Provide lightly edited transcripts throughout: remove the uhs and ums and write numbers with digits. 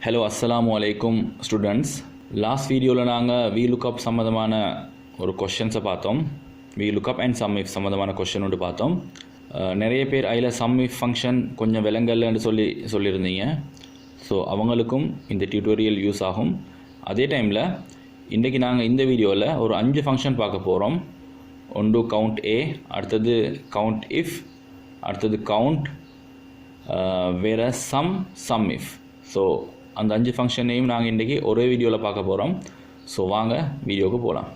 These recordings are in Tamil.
ஹலோ அஸ்ஸலாமு அலைக்கும் ஸ்டூடெண்ட்ஸ். லாஸ்ட் வீடியோவில் நாங்கள் VLOOKUP சம்மந்தமான ஒரு கொஷின்ஸை பார்த்தோம். VLOOKUP அண்ட் சம் இஃப் சம்மந்தமான கொஷின் ஒன்று பார்த்தோம். நிறைய பேர் அதில் சம் இஃப் ஃபங்க்ஷன் கொஞ்சம் விளங்கல்னு சொல்லியிருந்தீங்க. ஸோ அவங்களுக்கும் இந்த டியூட்டோரியல் யூஸ் ஆகும். அதே டைமில் இன்றைக்கி நாங்கள் இந்த வீடியோவில் ஒரு 5 ஃபங்க்ஷன் பார்க்க போகிறோம். ஒன்று கவுண்ட் ஏ, அடுத்தது கவுண்ட் இஃப், அடுத்தது கவுண்ட், வேறு சம் இஃப். ஸோ அந்த 5 ஃபங்க்ஷனையும் நாங்கள் இன்றைக்கி ஒரே வீடியோவில் பார்க்க போகிறோம். ஸோ வாங்க வீடியோவுக்கு போகலாம்.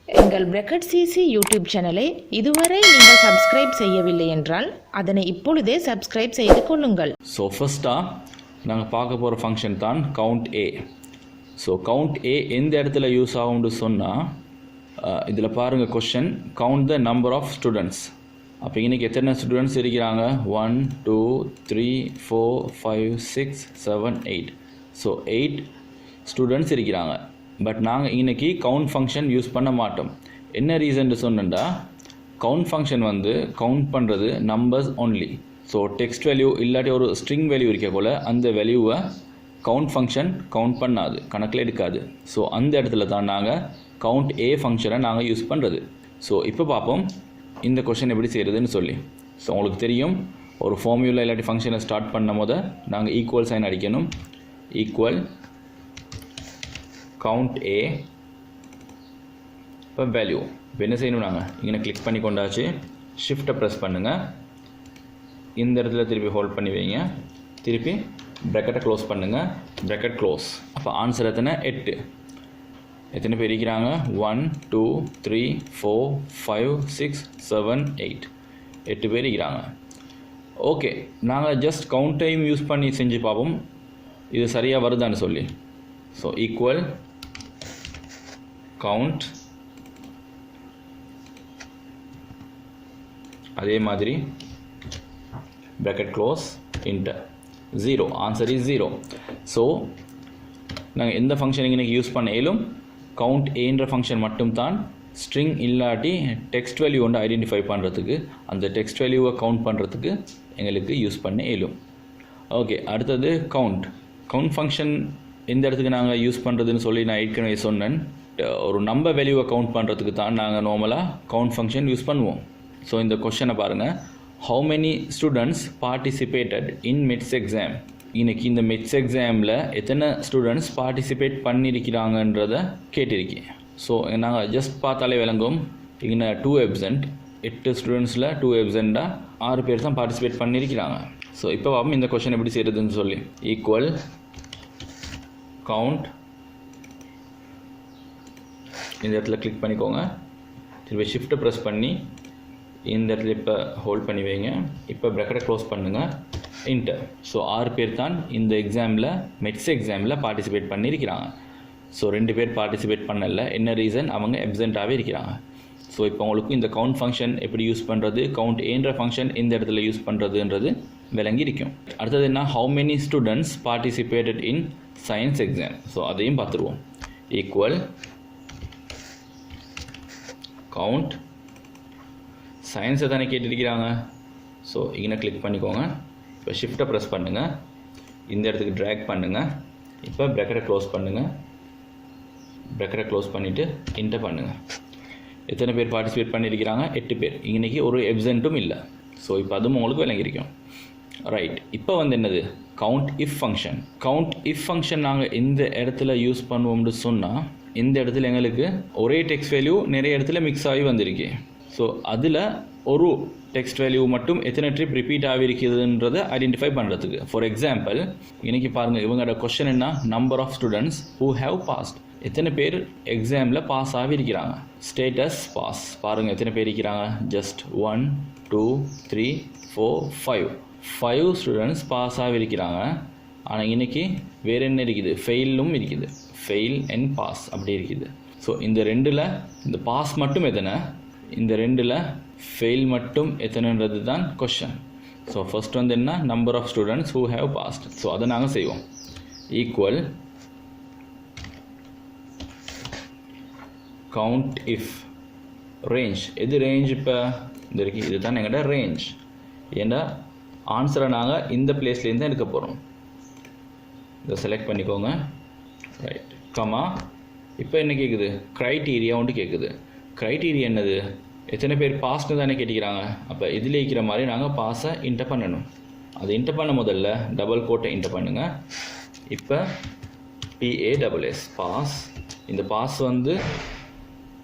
எங்கள் பிராக்கெட் சிசி யூடியூப் சேனலை இதுவரை நீங்கள் சப்ஸ்கிரைப் செய்யவில்லை என்றால் அதனை இப்பொழுதே சப்ஸ்கிரைப் செய்து கொள்ளுங்கள். ஸோ ஃபஸ்ட்டாக நாங்கள் பார்க்க போகிற ஃபங்க்ஷன் தான் count A. So count A எந்த இடத்துல யூஸ் ஆகும்னு சொன்னால், இதில் பாருங்கள் question, count the number of students. அப்போ இன்றைக்கி எத்தனை ஸ்டூடெண்ட்ஸ் இருக்கிறாங்க? 1 2 3 4 5 6 7 8. ஸோ 8 ஸ்டூடெண்ட்ஸ் இருக்கிறாங்க. பட் நாங்கள் இன்றைக்கி கவுண்ட் ஃபங்க்ஷன் யூஸ் பண்ண மாட்டோம். என்ன ரீசன் சொன்னேன்டா, கவுண்ட் ஃபங்க்ஷன் கவுண்ட் பண்ணுறது numbers only. So text value இல்லாட்டி ஒரு ஸ்ட்ரிங் வேல்யூ இருக்க போல் அந்த வேல்யூவை கவுண்ட் ஃபங்க்ஷன் கவுண்ட் பண்ணாது, கணக்கில் எடுக்காது. ஸோ அந்த இடத்துல தான் நாங்கள் கவுண்ட் ஏ ஃபங்க்ஷனை நாங்கள் யூஸ் பண்ணுறது. ஸோ இப்போ பார்ப்போம் இந்த கொஷின் எப்படி செய்கிறதுன்னு சொல்லி. ஸோ உங்களுக்கு தெரியும், ஒரு ஃபார்முலா இல்லாட்டி ஃபங்க்ஷனை ஸ்டார்ட் பண்ணும் போது நாங்கள் ஈக்குவல் சைன் அடிக்கணும். ஈக்குவல் கவுண்ட் ஏ, இப்போ வேல்யூ. இப்போ என்ன செய்யணும், நாங்கள் இங்கே கிளிக் பண்ணி கொண்டாச்சு, ஷிஃப்ட்டை ப்ரெஸ் பண்ணுங்கள், இந்த இடத்துல திருப்பி ஹோல்ட் பண்ணி வைங்க, திருப்பி ப்ராக்கெட்டை க்ளோஸ் பண்ணுங்கள், ப்ராக்கெட் க்ளோஸ். அப்போ ஆன்சர் எத்தனை? 8. எத்தனை பேர் இருக்கிறாங்க? 1 2 3 4 5 6 7 8. 8 பேர் இருக்கிறாங்க. ஓகே, நாங்கள் ஜஸ்ட் கவுண்ட் டைம் யூஸ் பண்ணி செஞ்சு பார்ப்போம் இது சரியாக வருதான்னு சொல்லி. ஸோ ஈக்குவல் கவுண்ட், அதே மாதிரி bracket close, inter, 0. Answer is 0. So நாங்கள் எந்த ஃபங்க்ஷன் இன்றைக்கி யூஸ் பண்ண இயலும்? கவுண்ட் ஏன்ற ஃபங்க்ஷன் மட்டும்தான் ஸ்ட்ரிங் இல்லாட்டி டெக்ஸ்ட் வேல்யூ ஒன்று ஐடென்டிஃபை பண்ணுறதுக்கு, அந்த டெக்ஸ்ட் வேல்யூவை கவுண்ட் பண்ணுறதுக்கு எங்களுக்கு யூஸ் பண்ண இயலும். ஓகே, அடுத்தது கவுண்ட். கவுண்ட் ஃபங்க்ஷன் எந்த இடத்துக்கு நாங்கள் யூஸ் பண்ணுறதுன்னு சொல்லி நான் ஏற்கனவே சொன்னேன். ஒரு நம்பர் வேல்யூவை கவுண்ட் பண்ணுறதுக்கு தான் நாங்கள் நார்மலாக கவுண்ட் ஃபங்க்ஷன் யூஸ் பண்ணுவோம். ஸோ இந்த கொஷனை பாருங்கள், how many students participated in myths exam. இன்றைக்கி இந்த மிட்ஸ் எக்ஸாமில் எத்தனை ஸ்டூடெண்ட்ஸ் பார்ட்டிசிபேட் பண்ணியிருக்கிறாங்கன்றதை கேட்டிருக்கேன். ஸோ நாங்கள் ஜஸ்ட் பார்த்தாலே விளங்கும், இங்கே 2 absent, 8 ஸ்டூடெண்ட்ஸில் 2 absentா 6 பேர் தான் பார்ட்டிசிபேட் பண்ணியிருக்கிறாங்க. ஸோ இப்போ பார்ப்போம் இந்த கொஷன் எப்படி செய்கிறதுன்னு சொல்லி. ஈக்குவல் கவுண்ட், இந்த இடத்துல கிளிக் பண்ணிக்கோங்க, திருப்பி ஷிஃப்ட்டை ப்ரெஸ் பண்ணி இந்த இடத்துல இப்போ ஹோல்ட் பண்ணி வைங்க, இப்போ ப்ராக்கெட்டை க்ளோஸ் பண்ணுங்கள், இன்டர். ஸோ 6 பேர் தான் இந்த எக்ஸாமில், மெட்ஸ் எக்ஸாமில் பார்ட்டிசிபேட் பண்ணியிருக்கிறாங்க. ஸோ 2 பேர் பார்ட்டிசிபேட் பண்ணல. என்ன ரீசன்? அவங்க எப்சென்ட்டாகவே இருக்கிறாங்க. ஸோ இப்போ உங்களுக்கு இந்த கவுண்ட் ஃபங்க்ஷன் எப்படி யூஸ் பண்ணுறது, கவுண்ட் ஏன்ற ஃபங்க்ஷன் இந்த இடத்துல யூஸ் பண்ணுறதுன்றது விளங்கி இருக்கும். அடுத்தது என்ன? How many students participated in science exam. So அதையும் பார்த்துருவோம். ஈக்குவல் கவுண்ட், சயின்ஸை தானே கேட்டிருக்கிறாங்க. ஸோ இங்கே கிளிக் பண்ணிக்கோங்க, இப்போ ஷிஃப்ட்டை ப்ரெஸ் பண்ணுங்கள், இந்த இடத்துக்கு ட்ராக் பண்ணுங்கள், இப்போ ப்ராக்கெட்டை க்ளோஸ் பண்ணுங்கள், ப்ராக்கெட்டை க்ளோஸ் பண்ணிவிட்டு இன்டர் பண்ணுங்கள். எத்தனை பேர் பார்ட்டிசிபேட் பண்ணியிருக்கிறாங்க? 8 பேர். இன்றைக்கி ஒரு எப்சென்ட்டும் இல்லை. ஸோ இப்போ அதுவும் உங்களுக்கு விளங்கியிருக்கும். ரைட், இப்போ என்னது? Count if function. Count if function நாங்கள் இந்த இடத்துல யூஸ் பண்ணுவோம்னு சொன்னால், இந்த இடத்துல எங்களுக்கு ஒரே டெக்ஸ்ட் வேல்யூ நிறைய இடத்துல மிக்ஸ் ஆகி வந்திருக்கு. ஸோ அதில் ஒரு டெக்ஸ்ட் வேல்யூ மட்டும் எத்தனை ட்ரிப் ரிப்பீட் ஆகிருக்குதுன்றதை ஐடென்டிஃபை பண்ணுறதுக்கு. ஃபார் எக்ஸாம்பிள், இன்றைக்கி பாருங்கள், இவங்களோட கொஸ்டின் என்ன? Number of students who have passed. எத்தனை பேர் எக்ஸாமில் பாஸ் ஆகியிருக்கிறாங்க? Status pass. பாருங்கள் எத்தனை பேர் இருக்கிறாங்க? ஜஸ்ட் 1 2 3 4 5 ஸ்டூடெண்ட்ஸ் பாஸ் ஆகியிருக்கிறாங்க. ஆனால் இன்றைக்கி வேறு என்ன இருக்குது? ஃபெயிலும் இருக்குது. ஃபெயில் அண்ட் பாஸ் அப்படி இருக்குது. ஸோ இந்த 2ல் இந்த பாஸ் மட்டும் எத்தனை, இந்த 2ல் ஃபெயில் மட்டும் எத்தனைன்றது தான் கொஷன். ஸோ ஃபர்ஸ்ட் என்ன? Number of students who have passed. So அதை நாங்கள் செய்வோம். Equal count if range. எது ரேஞ்ச்? இப்போ இந்த இருக்குது, இது தான் எங்கள்கிட்ட ரேஞ்ச். ஏன்னா ஆன்சரை நாங்கள் இந்த பிளேஸ்லேருந்து எடுக்க போகிறோம். இதை செலக்ட் பண்ணிக்கோங்க. Right comma. இப்போ என்ன கேட்குது? க்ரைட்டீரியா ஒன்று கேட்குது. க்ரைட்டீரியா என்னது? எத்தனை பேர் பாஸ்ன்னு தானே கேட்டிக்கிறாங்க. அப்போ இதில் இருக்கிற மாதிரி நாங்கள் பாஸை இன்டர் பண்ணணும். அதை இன்டர் பண்ண முதல்ல டபுள் கோட்டை இன்டர் பண்ணுங்கள். இப்போ PASS பாஸ். இந்த பாஸ் வந்து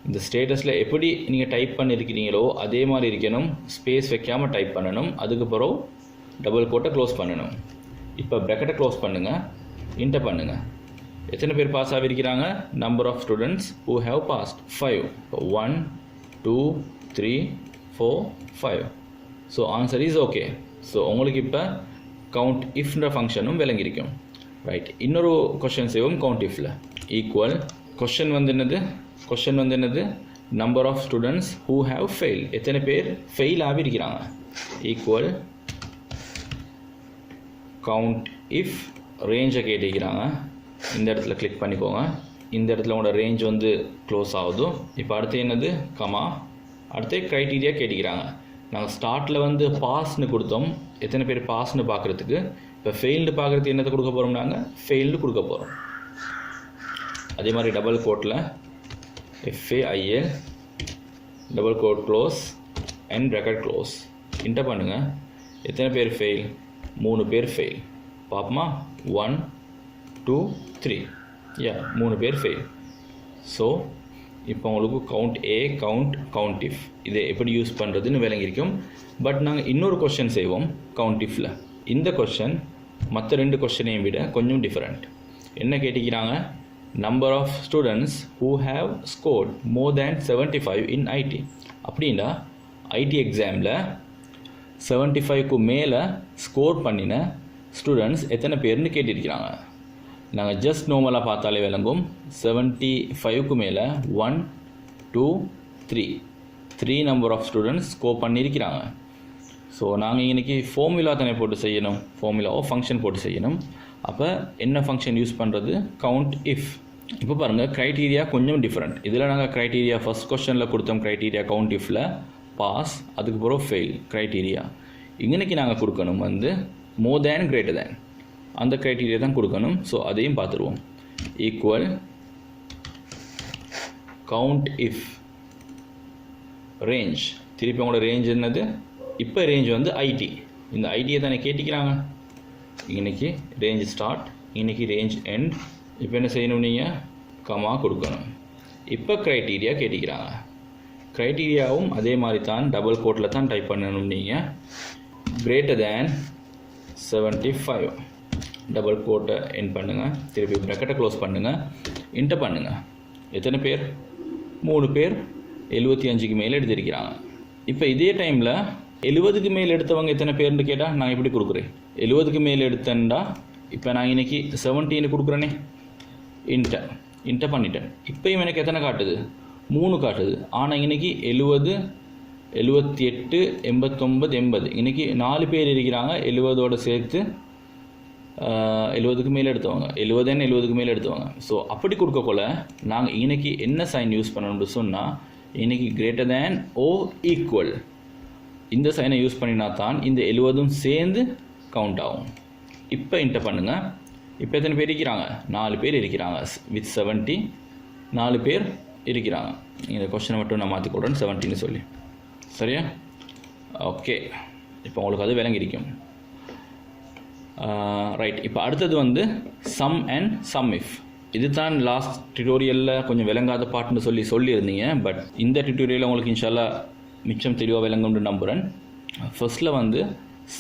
இந்த ஸ்டேட்டஸில் எப்படி நீங்கள் டைப் பண்ணியிருக்கிறீங்களோ அதே மாதிரி இருக்கணும். ஸ்பேஸ் வைக்காமல் டைப் பண்ணணும். அதுக்கப்புறம் டபுள் கோட்டை க்ளோஸ் பண்ணணும். இப்போ ப்ராக்கெட்டை க்ளோஸ் பண்ணுங்கள், இன்டர் பண்ணுங்கள். எத்தனை பேர் பாஸ் ஆகிருக்கிறாங்க? Number of students who have passed 5. 1 2 3 4 5. So answer is okay. So உங்களுக்கு இப்போ கவுண்ட் இஃப்ன்ற ஃபங்க்ஷனும் விளங்கியிருக்கும். ரைட், இன்னொரு கொஷின் செய்வோம். கவுண்ட் இஃபில் ஈக்குவல் கொஷின் வந்து என்னது? Number of students who have fail. எத்தனை பேர் ஃபெயில் ஆகிருக்கிறாங்க. ஈக்குவல் கவுண்ட் இஃப் ரேஞ்சை கேட்டிருக்கிறாங்க. இந்த இடத்துல கிளிக் பண்ணிக்கோங்க. இந்த இடத்துல உங்களோட ரேஞ்ச் வந்து க்ளோஸ் ஆகுது. இப்போ அடுத்து என்னது? கமா. அடுத்து க்ரைட்டீரியா கேட்டிக்கிறாங்க. நாங்கள் ஸ்டார்ட்டில் வந்து பாஸ்ன்னு கொடுத்தோம். எத்தனை பேர் பாஸ்ன்னு பார்க்குறதுக்கு. இப்போ ஃபெயில்டு பார்க்குறதுக்கு என்னத்தை கொடுக்க போகிறோம்? நாங்கள் ஃபெயில்டு கொடுக்க போகிறோம். அதே மாதிரி டபுள் கோட்டில் FAIL double quote close and bracket close enter பண்ணுங்கள். எத்தனை பேர் ஃபெயில்? 3 பேர் ஃபெயில். பார்ப்போமா? 1 2 3. 3 பேர் ஃபெயில். ஸோ இப்போ உங்களுக்கு கவுண்ட் A, கவுண்ட் இஃப் இதை எப்படி யூஸ் பண்ணுறதுன்னு விளங்கியிருக்கும். பட் நாங்கள் இன்னொரு கொஷின் செய்வோம் கவுண்ட் இஃபில். இந்த கொஷின் மற்ற 2 கொஷினையும் விட கொஞ்சம் டிஃப்ரெண்ட். என்ன கேட்டிக்கிறாங்க? Number of students who have scored more than 75 in IT. அப்படின்னா ஐடி எக்ஸாமில் 75க்கு மேலே ஸ்கோர் பண்ணின ஸ்டூடெண்ட்ஸ் எத்தனை பேர்னு கேட்டிருக்கிறாங்க. நாங்கள் ஜஸ்ட் நார்மலாக பார்த்தாலே விளங்கும். 75க்கு மேலே 1 2 3 நம்பர் ஆஃப் ஸ்டூடெண்ட்ஸ் ஸ்கோர் பண்ணியிருக்கிறாங்க. ஸோ நாங்கள் இன்றைக்கி ஃபார்முலா தானே போட்டு செய்யணும். ஃபார்முலாவோ ஃபங்க்ஷன் போட்டு செய்யணும். அப்போ என்ன ஃபங்க்ஷன் யூஸ் பண்ணுறது? Count if. இப்போ பாருங்கள், க்ரைட்டீரியா கொஞ்சம் டிஃப்ரெண்ட். இதில் நாங்கள் க்ரைட்டீரியா ஃபஸ்ட் கொஸ்டினில் கொடுத்தோம். க்ரைட்டீரியா கவுண்ட் இஃபில் பாஸ், அதுக்கப்புறம் ஃபெயில் க்ரைட்டீரியா. இன்றைக்கி நாங்கள் கொடுக்கணும் வந்து மோர் தேன் கிரேட்டர் தேன். அந்த க்ரைட்டீரியா தான் கொடுக்கணும். ஸோ அதையும் பார்த்துருவோம். Equal count if range. திருப்பி உங்களோட ரேஞ்ச் என்னது? இப்போ ரேஞ்ச் வந்து ஐடி. இந்த ஐடியை தானே கேட்டிக்கிறாங்க. இன்றைக்கி ரேஞ்ச் ஸ்டார்ட், இன்றைக்கி ரேஞ்ச் எண்ட். இப்போ என்ன செய்யணும்? நீங்கள் கமா கொடுக்கணும். இப்போ க்ரைட்டீரியா கேட்டிக்கிறாங்க. க்ரைட்டீரியாவும் அதே மாதிரி தான் டபுள் கோட்டில் தான் டைப் பண்ணணும். நீங்கள் கிரேட்டர் தேன் 75 டபுள் கோட்டை எண்ட் பண்ணுங்கள். திருப்பி ப்ராக்கெட்டை க்ளோஸ் பண்ணுங்கள், இன்டர் பண்ணுங்கள். எத்தனை பேர்? 3 பேர் 75க்கு மேலே எடுத்திருக்கிறாங்க. இப்போ இதே டைமில் 70க்கு மேலே எடுத்தவங்க எத்தனை பேர்னு கேட்டால் நான் எப்படி கொடுக்குறேன்? 70க்கு மேலே எடுத்தேன்டா இப்போ நான் இன்றைக்கி 17 கொடுக்குறேனே. இன்டர் பண்ணிட்டேன். இப்போயும் எனக்கு எத்தனை காட்டுது? 3 காட்டுது. ஆனால் இன்றைக்கி 70 78 89 80 இன்றைக்கி 4 பேர் இருக்கிறாங்க. 70ஓடு சேர்த்து 70க்கு மேலே எடுத்தவங்க, 70க்கு மேலே எடுத்தவங்க. ஸோ அப்படி கொடுக்கக்குள்ள நாங்கள் இன்றைக்கி என்ன சைன் யூஸ் பண்ணணும்னு சொன்னால், இன்றைக்கி கிரேட்டர் தேன் ஓ ஈக்குவல் இந்த சைனை யூஸ் பண்ணினா தான் இந்த 70ம் சேர்ந்து கவுண்ட் ஆகும். இப்போ இன்டர் பண்ணுங்கள். இப்போ எத்தனை பேர் இருக்கிறாங்க? 4 பேர் இருக்கிறாங்க. வித் 70 4 பேர் இருக்கிறாங்க. இந்த கொஸ்டினை மட்டும் நான் மாற்றி கொடுறேன் 70ன்னு சொல்லி. சரியா? ஓகே, இப்போ உங்களுக்கு அது விளங்கியிருக்கும். ரைட், இப்போ அடுத்தது வந்து சம் அண்ட் சம் இஃப். இது தான் லாஸ்ட் டியூட்டோரியலில் கொஞ்சம் விளங்காத பாட்டுன்னு சொல்லியிருந்தீங்க. பட் இந்த டியூட்டோரியலில் உங்களுக்கு இன்ஷால்லா மிச்சம் தெளிவாக விளங்கும்னு நம்புகிறேன். ஃபர்ஸ்ட்டில் வந்து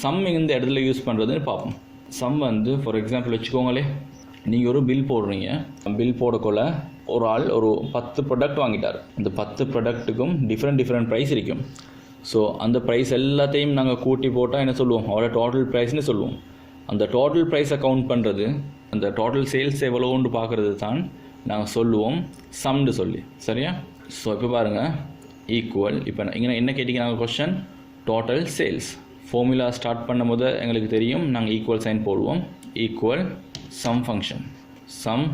சம் இந்த இடத்துல யூஸ் பண்ணுறதுன்னு பார்ப்போம். சம் வந்து ஃபார் எக்ஸாம்பிள் வச்சுக்கோங்களே, நீங்கள் ஒரு பில் போடுறீங்க. பில் போடக்குள்ள ஒரு ஆள் ஒரு 10 ப்ராடக்ட் வாங்கிட்டார். இந்த 10 ப்ராடக்ட்டுக்கும் டிஃப்ரெண்ட் ப்ரைஸ் இருக்கும். ஸோ அந்த ப்ரைஸ் எல்லாத்தையும் நாங்கள் கூட்டி போட்டால் என்ன சொல்லுவோம்? அவரோட டோட்டல் ப்ரைஸ்னு சொல்லுவோம். அந்த டோட்டல் ப்ரைஸை கவுண்ட் பண்ணுறது, அந்த டோட்டல் சேல்ஸ் எவ்வளோன்னு பார்க்குறது தான் நாங்கள் சொல்லுவோம் சம்னு சொல்லி. சரியா? ஸோ இப்போ பாருங்கள், ஈக்குவல். இப்போ இங்கே என்ன கேட்டிங்கன்னா question total sales. Formula start பண்ணும் போது எங்களுக்கு தெரியும் நாங்கள் ஈக்குவல் சைன் போடுவோம். Equal sum function. சம்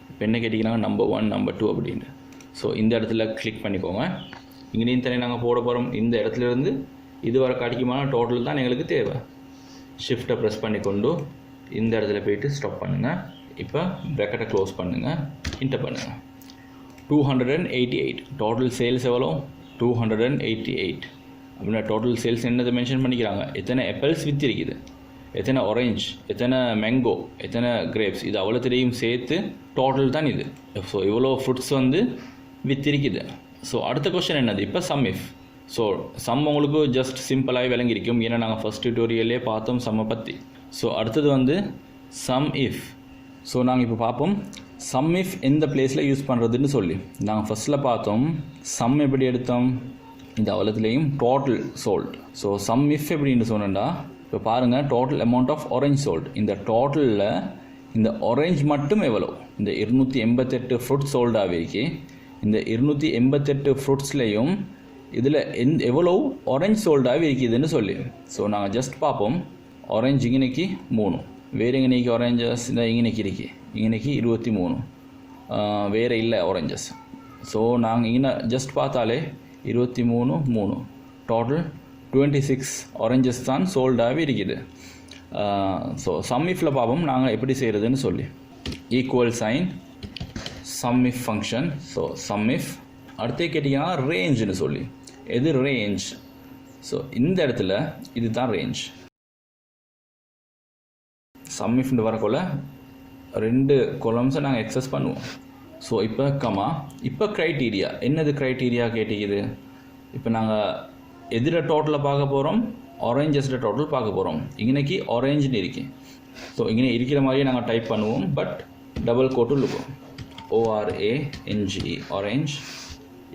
இப்போ என்ன கேட்டிங்கன்னா நம்பர் 1 நம்பர் 2 அப்படின்ட்டு. ஸோ இந்த இடத்துல கிளிக் பண்ணிக்கோங்க. இங்கேயும் தனி நாங்கள் போட போகிறோம். இந்த இடத்துலேருந்து இது வரை கிடைக்குமான டோட்டல் தான் எங்களுக்கு தேவை. ஷிஃப்ட்டை ப்ரெஸ் பண்ணிக்கொண்டு இந்த இடத்துல போயிட்டு ஸ்டாப் பண்ணுங்கள். இப்போ ப்ராக்கெட்டை க்ளோஸ் பண்ணுங்கள், என்டர் பண்ணுங்கள். 288 டோட்டல் சேல்ஸ் எவ்வளோ? 288 அப்படின்னா டோட்டல் சேல்ஸ் என்னதை மென்ஷன் பண்ணிக்கிறாங்க, எத்தனை ஆப்பிள்ஸ் விற்றிருக்குது, எத்தனை ஆரஞ்ச், எத்தனை மேங்கோ, எத்தனை கிரேப்ஸ், இது அவ்வளோத்தையும் சேர்த்து டோட்டல் தான் இது. ஸோ இவ்வளோ ஃப்ரூட்ஸ் வந்து விற்றிருக்குது. ஸோ அடுத்த கொஸ்டின் என்னது, இப்போ சம் இஃப். ஸோ சம் உங்களுக்கு ஜஸ்ட் சிம்பிளாகவே விளங்கியிருக்கும், ஏன்னா நாங்கள் ஃபஸ்ட் டியூட்டோரியல்லே பார்த்தோம் சம்மை பற்றி. ஸோ அடுத்தது வந்து சம் இஃப். ஸோ நாங்கள் இப்போ பார்ப்போம் சம் இஃப் எந்த பிளேஸில் யூஸ் பண்ணுறதுன்னு சொல்லி. நாங்கள் ஃபஸ்ட்டில் பார்த்தோம் சம் எப்படி எடுத்தோம், இந்த அவ்வளோத்துலேயும் total sold. So sum if எப்படின்னு சொன்னேன்டா, இப்போ பாருங்கள் total amount of orange sold. இந்த டோட்டலில் இந்த ஆரஞ்ச் மட்டும் எவ்வளோ, இந்த 288 ஃப்ரூட்ஸ் சோல்டாக இருக்கு. இந்த 288 ஃப்ரூட்ஸ்லேயும் இதில் எவ்வளோ ஆரஞ்ச் சோல்டாக இருக்குதுன்னு சொல்லி. ஸோ நாங்கள் ஜஸ்ட் பார்ப்போம். ஆரஞ்ச் இங்கனைக்கு 3, வேறு எங்கனைக்கு ஆரஞ்சஸ் இந்த இங்கனைக்கு இருக்கு, இங்கனைக்கு 23, வேறு இல்லை ஆரஞ்சஸ். ஸோ நாங்கள் இங்கே ஜஸ்ட் பார்த்தாலே 23 3 டோட்டல் 26 ஆரஞ்சஸ் தான் சோல்டாகவே இருக்குது. ஸோ சம் இஃபில் பார்ப்போம் நாங்கள் எப்படி செய்கிறதுன்னு சொல்லி. Equal sign sum if function. So sum if அடுத்து கேட்டிங்கன்னா ரேஞ்சுன்னு சொல்லி. எது ரேஞ்ச்? ஸோ இந்த இடத்துல இது தான் ரேஞ்ச். சம் இஃப்னு வரக்குள்ள 2 கொலம்ஸை நாங்கள் எக்ஸஸ் பண்ணுவோம். ஸோ இப்போ கமா, இப்போ க்ரைட்டீரியா என்னது க்ரைட்டீரியா கேட்டிக்குது. இப்போ நாங்கள் எதிர டோட்டலை பார்க்க போகிறோம், ஆரஞ்சஸோட டோட்டல் பார்க்க போகிறோம். இன்றைக்கி ஆரஞ்சுன்னு இருக்கு. ஸோ இங்கே இருக்கிற மாதிரியே நாங்கள் டைப் பண்ணுவோம், பட் டபுள் கோட்டு இருக்கும், ORANGE ஆரஞ்ச்.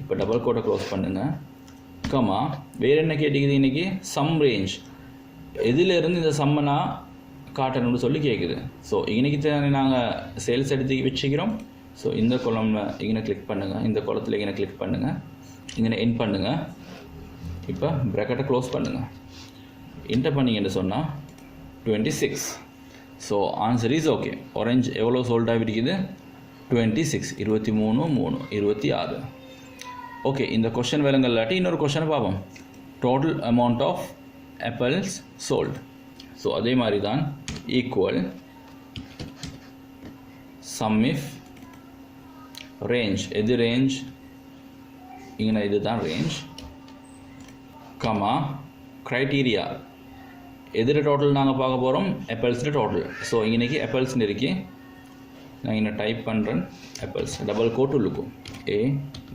இப்போ டபுள் கோட்டை க்ளோஸ் பண்ணுங்கள், கமா வேறு என்ன கேட்டிக்குது இன்றைக்கி சம் ரேஞ்ச், எதிலேருந்து இந்த சம்மை நான் காட்டணும்னு சொல்லி கேட்குது. ஸோ இன்றைக்கி தானே நாங்கள் சேல்ஸ் எடுத்து வச்சுக்கிறோம். ஸோ இந்த கொலமில் இங்கே கிளிக் பண்ணுங்கள், இந்த கொலத்தில் இங்கே கிளிக் பண்ணுங்கள், இங்கே என் பண்ணுங்கள். இப்போ ப்ராக்கெட்டை க்ளோஸ் பண்ணுங்கள், என்டர் பண்ணிங்கன்னு சொன்னால் 26. So answer is okay. Orange எவ்வளோ சோல்டாக இருக்குது, 26, 23 3 26. ஓகே, இந்த கொஷன் வேலைங்கள் இல்லாட்டி இன்னொரு கொஷனை பார்ப்போம். Total amount of apples sold. So அதே மாதிரி தான் ஈக்குவல் சம் இஃப் ரேஞ்ச். எது ரேஞ்ச், இங்கே இது தான் ரேஞ்ச், கமா க்ரைட்டீரியா எதிர டோட்டல் நாங்கள் பார்க்க போகிறோம், ஆப்பிள்ஸில் டோட்டல். ஸோ இன்றைக்கி ஆப்பிள்ஸ்னு இருக்கு, நான் இங்கே டைப் பண்ணுறேன் ஆப்பிள்ஸ், டபுள் கோட் இருக்கும்,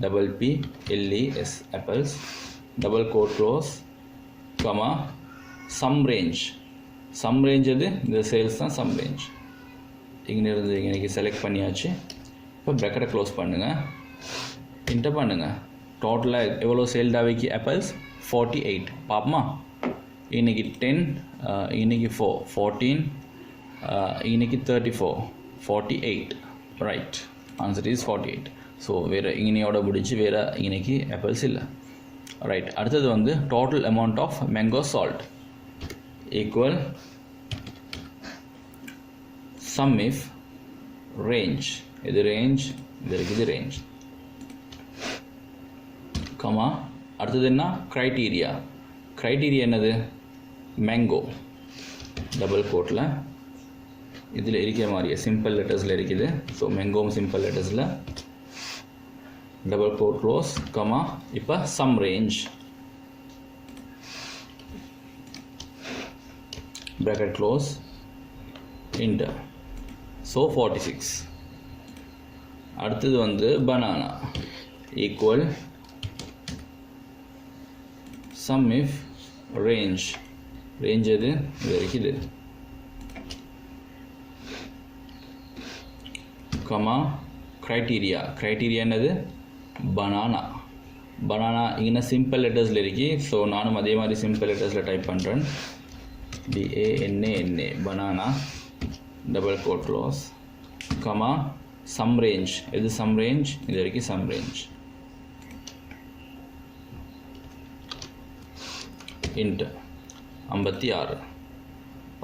APPLES apples, double quote close, comma sum range. Sum range எது, இந்த சேல்ஸ் தான் சம் ரேஞ்ச். இங்கேருந்து இன்றைக்கி செலக்ட் பண்ணியாச்சு. இப்போ ப்ராக்கெட்டை க்ளோஸ் பண்ணுங்கள், என்டர் பண்ணுங்கள். டோட்டலாக எவ்வளோ சேல்டாகவைக்கு ஆப்பிள்ஸ் 48 பார்ப்போமா. இன்றைக்கி 10, இன்றைக்கி 4 14, இன்றைக்கி 34 48. Right, answer is 48. ஸோ வேறு இங்கனையோட முடிச்சு வேறு இன்றைக்கி ஆப்பிள்ஸ் இல்லை. ரைட், அடுத்தது வந்து total amount of mango sold equal sum if range. இது ரேஞ்ச், இது இருக்குது ரேஞ்ச், கமா அடுத்தது என்ன க்ரைட்டீரியா. க்ரைட்டீரியா என்னது, மேங்கோ, டபுள் கோட்டில் இதில் இருக்கிற மாதிரியே சிம்பிள் லெட்டர்ஸில் இருக்குது. ஸோ மேங்கோவும் சிம்பிள் லெட்டர்ஸில், டபுள் கோட் க்ளோஸ், கமா இப்போ sum range, bracket close, enter. So 46. அடுத்தது வந்து banana equal sum if range. range எது, இது இருக்குது, கமா criteria. criteria என்னது, banana. banana இங்கே சிம்பிள் லெட்டர்ஸில் இருக்கு. ஸோ நானும் அதே மாதிரி சிம்பிள் லெட்டர்ஸில் டைப் பண்ணுறேன், BANANA banana, double quote close, comma sum range. இது sum range, இது வரைக்கும் sum range, enter 56.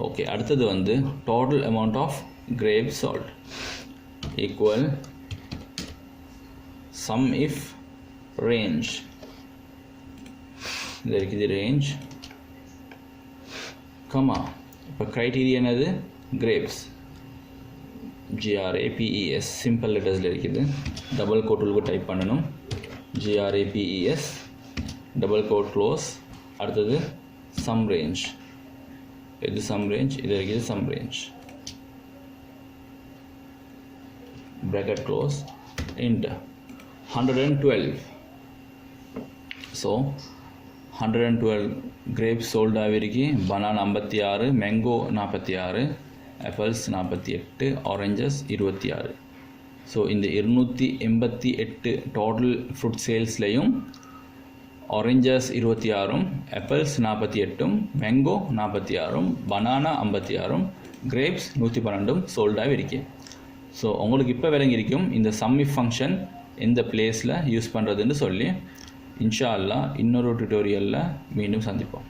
ஓகே, அடுத்தது வந்து total amount of grape salt equal sum if range. இது இருக்குது range, கமா இப்போ க்ரைட்டீரியா என்னது, கிரேப்ஸ். GRAPES சிம்பிள் லெட்டர்ஸில் இருக்குது. டபுள் கோட்டுக்கு டைப் பண்ணணும். GRAPES double quote close. அடுத்தது சம் ரேஞ்ச். இது சம் ரேஞ்ச், இது இருக்குது sum range. bracket close, enter. 112. So 112 grapes sold ஆகிருக்கு. banana 56, mango 46, apples 48, oranges 26. So இந்த 288 டோட்டல் ஃப்ரூட் சேல்ஸ்லையும் oranges 26, apples 48, mango 46, banana 56, grapes 112 சோல்டாக இருக்கு. ஸோ உங்களுக்கு இப்போ விளங்கியிருக்கும் இந்த சம்மிஃப் ஃபங்க்ஷன் எந்த பிளேஸில் யூஸ் பண்ணுறதுன்னு சொல்லி. இன்ஷா அல்லாஹ் இன்னொரு டுட்டோரியலில் மீண்டும் சந்திப்போம்.